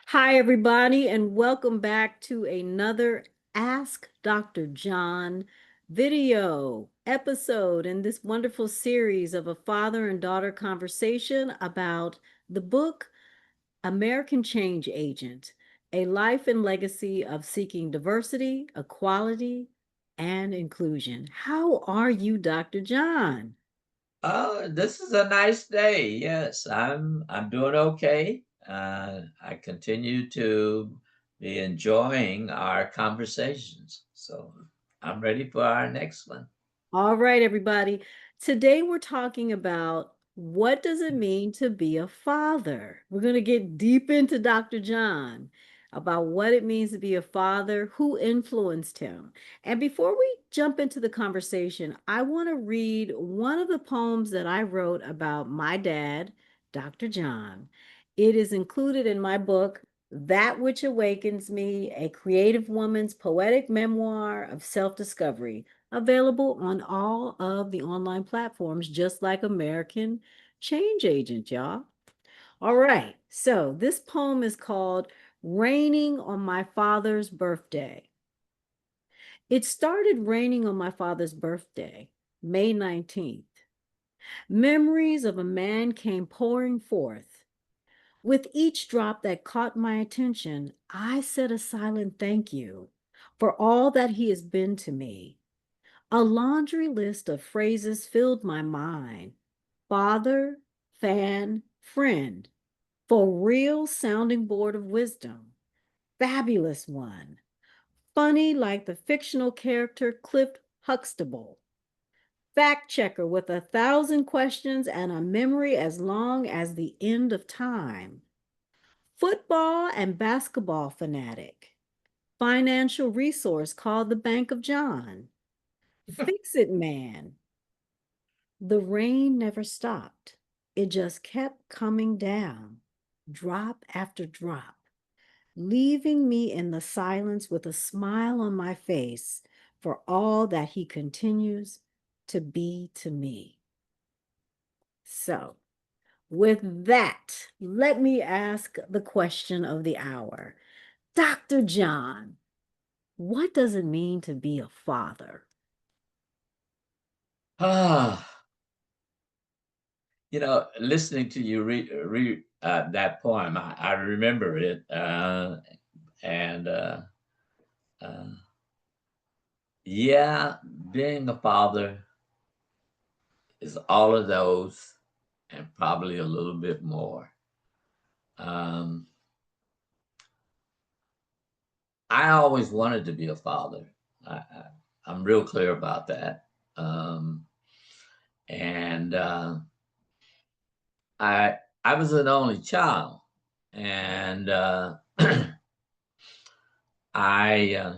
Hi, everybody, and welcome back to another Ask Dr. John video episode in this wonderful series of a father and daughter conversation about the book American Change Agent, a life and legacy of seeking diversity, equality, and inclusion. How are you, Dr. John? This is a nice day. Yes, I'm doing okay. I continue to be enjoying our conversations. So I'm ready for our next one. All right, everybody. Today we're talking about what does it mean to be a father? We're going to get deep into Dr. John about what it means to be a father, who influenced him. And before we jump into the conversation, I want to read one of the poems that I wrote about my dad, Dr. John. It is included in my book, That Which Awakens Me, a Creative Woman's Poetic Memoir of Self-Discovery, available on all of the online platforms, just like American Change Agent, y'all. All right, so this poem is called Raining on My Father's Birthday. It started raining on my father's birthday, May 19th. Memories of a man came pouring forth. With each drop that caught my attention, I said a silent thank you for all that he has been to me. A laundry list of phrases filled my mind. Father, fan, friend, for real sounding board of wisdom. Fabulous one. Funny like the fictional character Cliff Huxtable. Fact checker with 1,000 questions and a memory as long as the end of time. Football and basketball fanatic. Financial resource called the Bank of John. Fix it man. The rain never stopped. It just kept coming down, drop after drop, leaving me in the silence with a smile on my face for all that he continues to be to me. So, with that, let me ask the question of the hour. Dr. John, what does it mean to be a father? Ah, listening to you read that poem, I remember it, and uh, yeah, being a father is all of those, and probably a little bit more. Um, I always wanted to be a father. I'm real clear about that. Um, and I was an only child, and I, uh,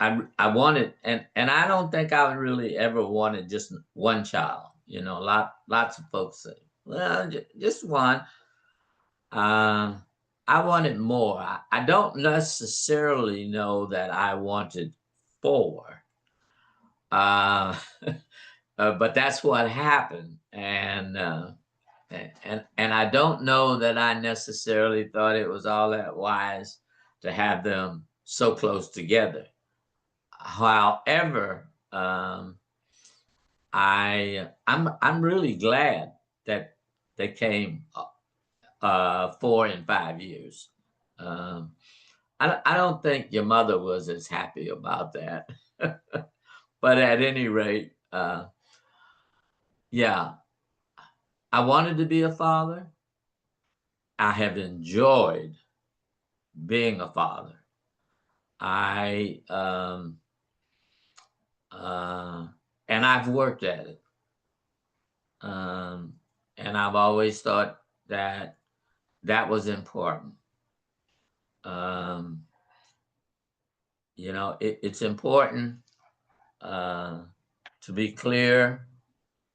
I wanted, and I don't think I really ever wanted just one child. Lots of folks say, well, just one. Uh, I wanted more. I don't necessarily know that I wanted four. Uh, but that's what happened, and I don't know that I necessarily thought it was all that wise to have them so close together. However, I'm really glad that they came 4 and 5 years. Um, I don't think your mother was as happy about that, but at any rate, yeah, I wanted to be a father. I have enjoyed being a father. I uh, and I've worked at it, um, and I've always thought that that was important. Um, it's important uh, to be clear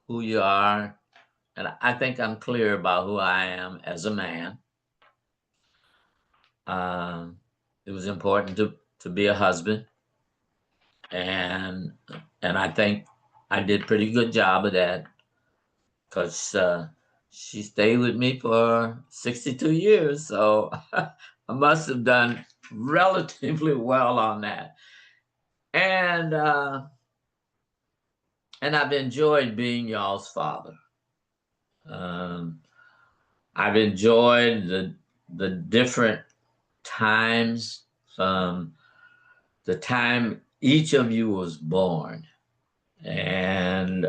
who you are, and I think I'm clear about who I am as a man. Um, it was important to be a husband, and and I think I did pretty good job of that because she stayed with me for 62 years, so I must have done relatively well on that. And and I've enjoyed being y'all's father. Um, I've enjoyed the different times from the time each of you was born, and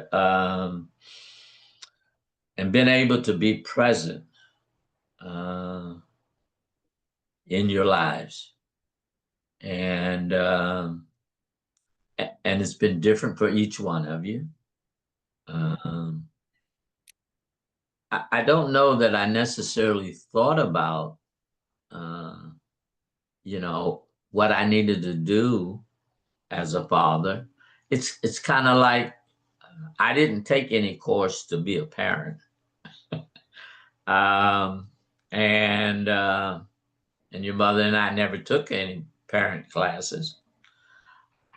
been able to be present uh, in your lives, and and it's been different for each one of you. Um, I don't know that I necessarily thought about, uh, what I needed to do as a father. It's kind of like I didn't take any course to be a parent, um, and and your mother and I never took any parent classes.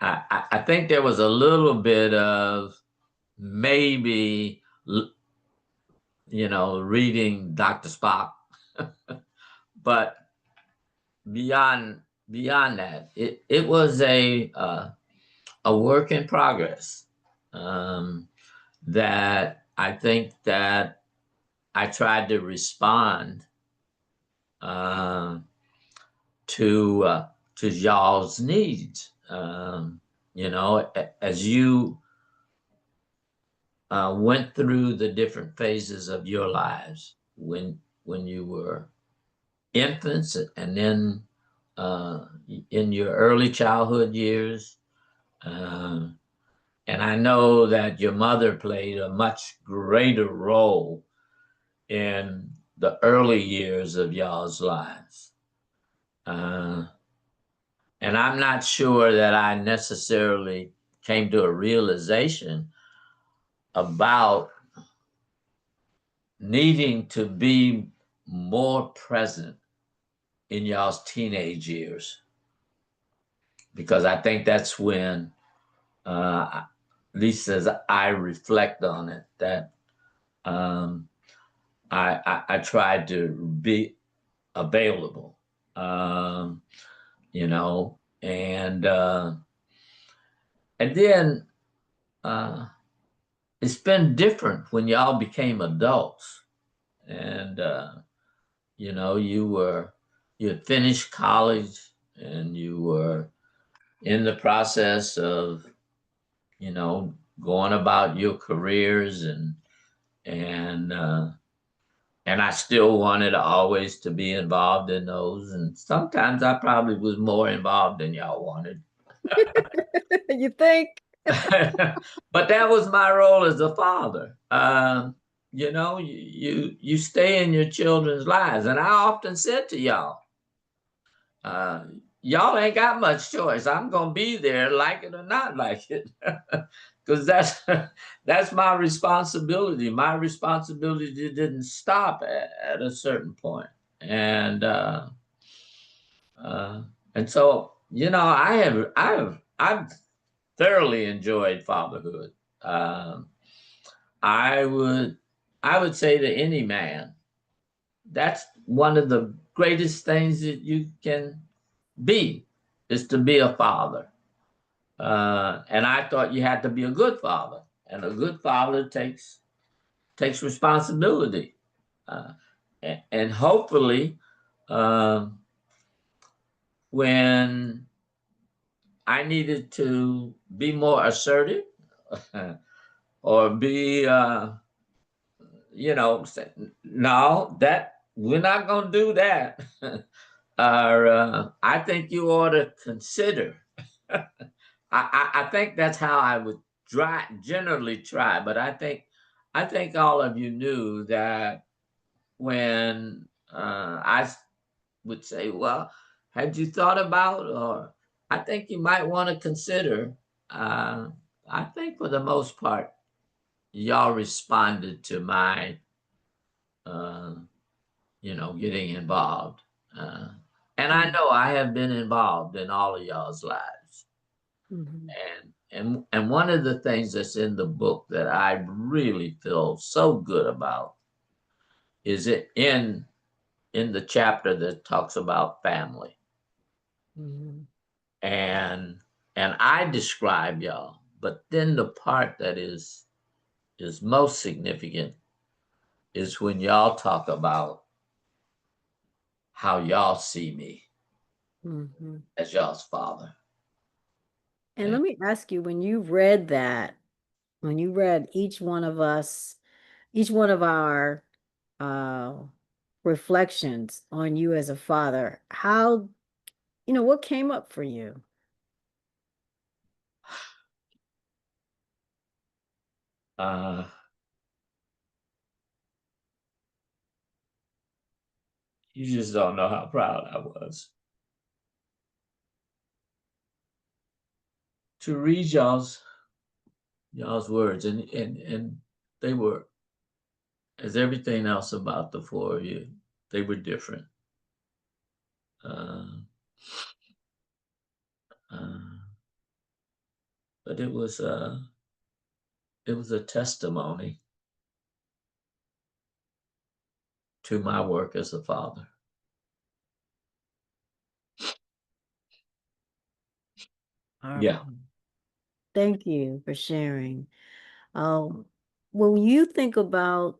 I think there was a little bit of maybe reading Dr. Spock, but beyond that, it was a work in progress, um, that I think that I tried to respond uh, to y'all's needs. As you went through the different phases of your lives when you were infants, and then uh, in your early childhood years. Uh, and I know that your mother played a much greater role in the early years of y'all's lives. Uh, and I'm not sure that I necessarily came to a realization about needing to be more present in y'all's teenage years, because I think that's when, at least as I reflect on it, that um, I tried to be available, um, and then uh, it's been different when y'all became adults, and you had finished college, and you were in the process of going about your careers, and and I still wanted always to be involved in those, and sometimes I probably was more involved than y'all wanted. You think? But that was my role as a father. You stay in your children's lives, and I often said to y'all, uh, y'all ain't got much choice. I'm gonna be there, like it or not like it, because that's my responsibility. My responsibility didn't stop at a certain point, and uh, and so I've thoroughly enjoyed fatherhood. Um, I would I would say to any man, that's one of the greatest things that you can be, is to be a father. And I thought you had to be a good father, and a good father takes responsibility, uh, and hopefully, um, when I needed to be more assertive, or be, say, no, that we're not going to do that. Or I think you ought to consider. I think that's how I would generally try. But I think all of you knew that when would say, "Well, had you thought about?" Or I think you might want to consider. Uh, I think for the most part, y'all responded to my, uh, getting involved. Uh, and I know I have been involved in all of y'all's lives. Mhm. And one of the things that's in the book that I really feel so good about is it in the chapter that talks about family, Mhm. and I describe y'all, but then the part that is most significant is when y'all talk about how y'all see me Mhm. as y'all's father. And let And me ask you, when you read that, when you read each one of us, each one of our uh, reflections on you as a father, how, what came up for you? uh, you just don't know how proud I was to read y'all's words, and they were, as everything else about the four of you, they were different. Uh, uh, but it was a testimony to my work as a father. All right. Yeah. Thank you for sharing. Um, when you think about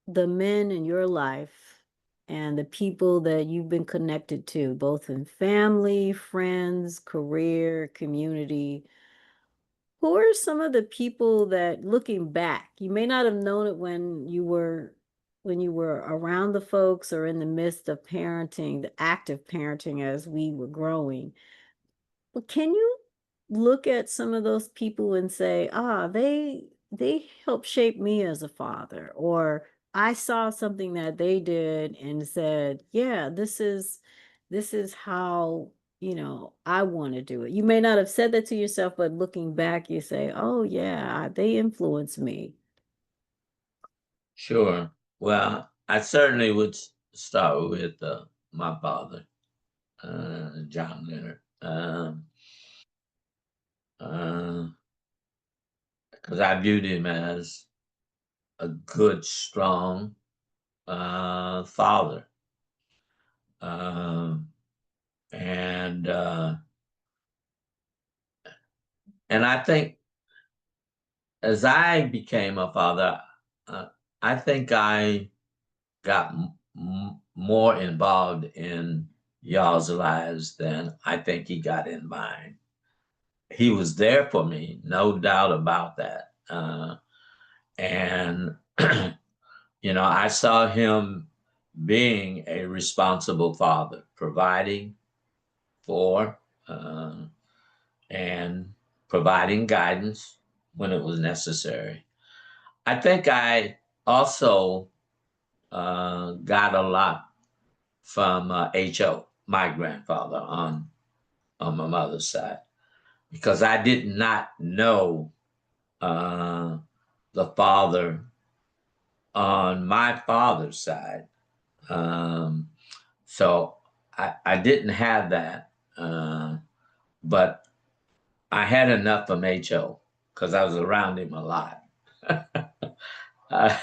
the men in your life and the people that you've been connected to, both in family, friends, career, community, who are some of the people that, looking back, you may not have known it when you were around the folks or in the midst of parenting, the active parenting as we were growing. Well, can you look at some of those people and say, they helped shape me as a father, or I saw something that they did and said, yeah, this is how, I want to do it. You may not have said that to yourself, but looking back, you say, oh yeah, they influenced me. Sure. Well, I certainly would start with my father, John Leonard, because I viewed him as a good, strong father, um, and I think as I became a father, uh, I think I got more involved in y'all's lives than I think he got in mine. He was there for me, no doubt about that. And, I saw him being a responsible father, providing for uh, and providing guidance when it was necessary. I think I also got a lot from H.O., my grandfather on my mother's side, because I did not know uh, the father on my father's side. Um, so I didn't have that, but I had enough from H.O. because I was around him a lot. uh,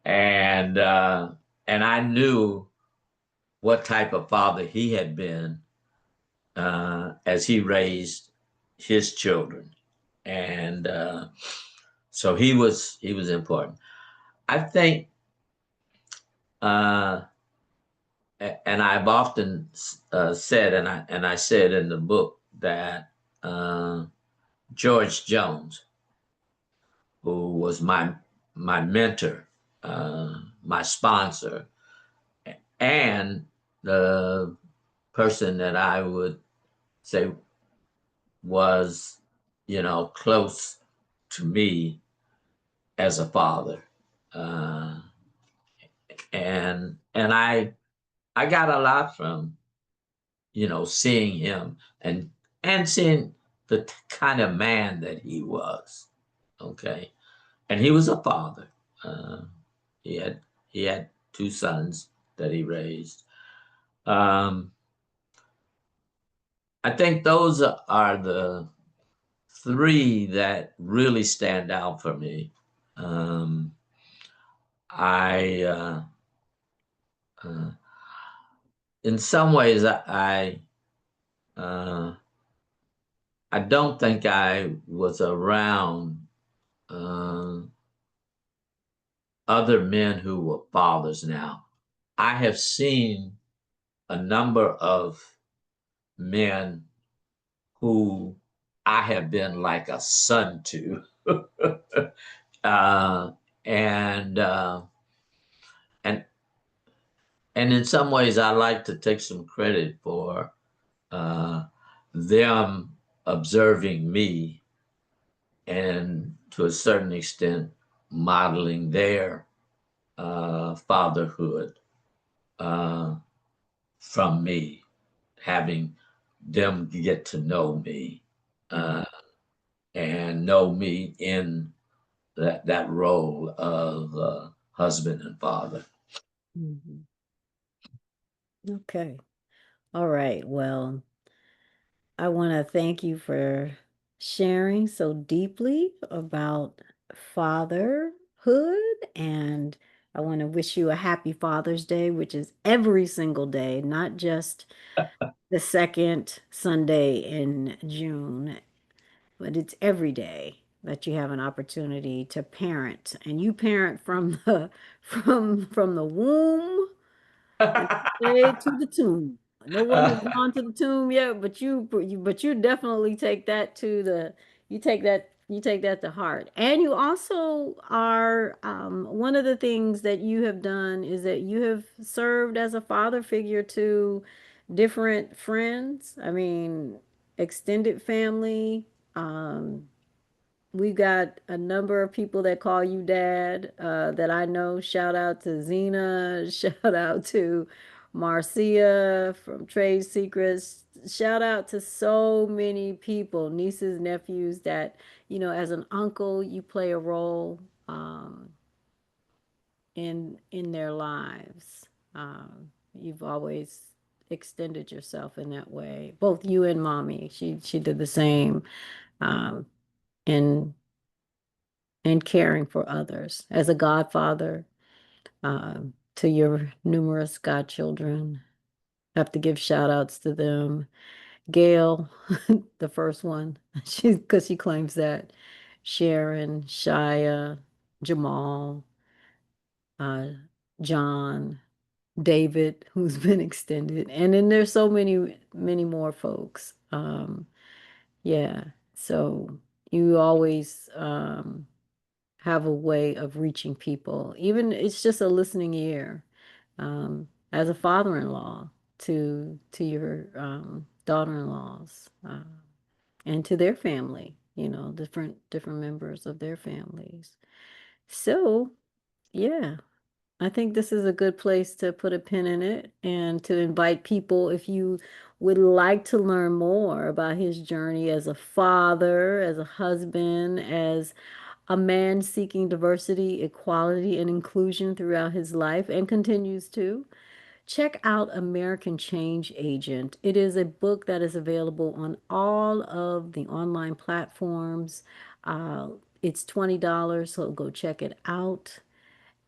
and I knew what type of father he had been as he raised his children, and so he was important. I think, uh, and I've often said, and I said in the book that uh, George Jones, who was my mentor, my sponsor, and the person that I would say was, close to me as a father, uh, and I got a lot from seeing him and seeing the kind of man that he was. Okay, and he was a father. Uh, he had he had two sons that he raised. Um, I think those are the three that really stand out for me. Um, I Uh, in some ways, uh, I don't think I was around uh, other men who were fathers. Now, I have seen a number of men who I have been like a son to. uh, and and and in some ways, I like to take some credit for uh, them observing me and to a certain extent modeling their fatherhood uh, from me, having them get to know me Mm-hmm. uh, and know me in that role of husband and father. Mm-hmm. Okay. All right. Well, I want to thank you for sharing so deeply about fatherhood. And I want to wish you a happy Father's Day, which is every single day, not just the second Sunday in June, but it's every day that you have an opportunity to parent. And you parent from the from the womb and stay to the tomb. No one has gone to the tomb yet, but you definitely take that to the you take that to heart. And you also are one of the things that you have done is that you have served as a father figure to different friends. I mean, extended family. Um, We've got a number of people that call you dad that I know. Shout out to Zena. Shout out to Marcia from Trade Secrets. Shout out to so many people, nieces, nephews that, as an uncle, you play a role in their lives. You've always extended yourself in that way. Both you and mommy. She did the same. Um, in and caring for others. As a godfather to your numerous godchildren, I have to give shout outs to them. Gail, the first one, because she claims that. Sharon, Shia, Jamal, uh, John, David, who's been extended. And then there's so many, many more folks. Yeah. So you always have a way of reaching people. Even it's just a listening ear. As a father-in-law to your daughter-in-laws and to their family, different members of their families. So, yeah, I think this is a good place to put a pin in it and to invite people if you would like to learn more about his journey as a father, as a husband, as a man seeking diversity, equality, and inclusion throughout his life and continues to. Check out American Change Agent. It is a book that is available on all of the online platforms. Uh, it's $20, so go check it out.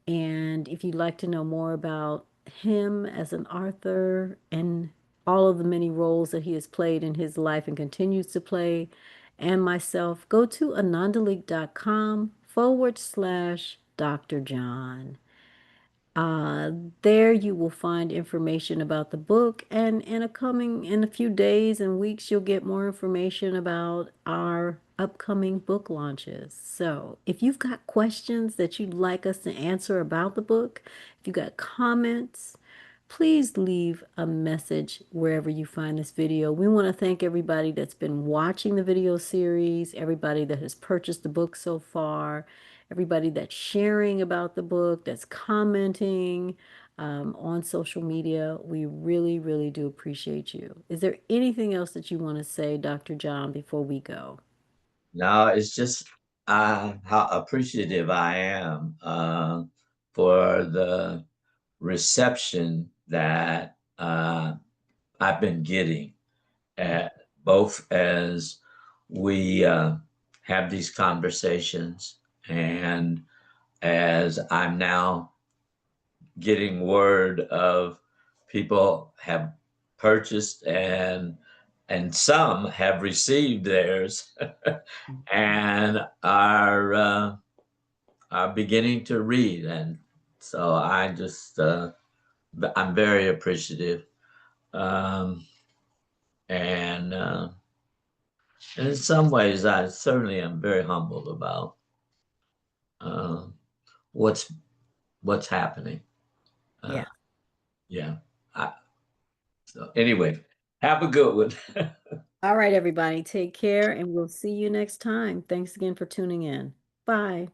And if you'd like to know more about him as an author and all of the many roles that he has played in his life and continues to play, and myself, go to anandaleek.com/Dr. John. Uh, there you will find information about the book, and in a few days and weeks, you'll get more information about our upcoming book launches. So, if you've got questions that you'd like us to answer about the book, if you got comments, please leave a message wherever you find this video. We want to thank everybody that's been watching the video series, everybody that has purchased the book so far, everybody that's sharing about the book, that's commenting on social media. We really, really do appreciate you. Is there anything else that you want to say, Dr. John, before we go? No, it's just how appreciative I am for the reception that I've been getting, at, both as we have these conversations and as I'm now getting word of people have purchased and some have received theirs and are beginning to read. And so I'm very appreciative. Um, and in some ways, I certainly am very humbled about uh, what's what's happening. Uh, Yeah. yeah. I, so anyway, have a good one. All right, everybody, take care and we'll see you next time. Thanks again for tuning in. Bye.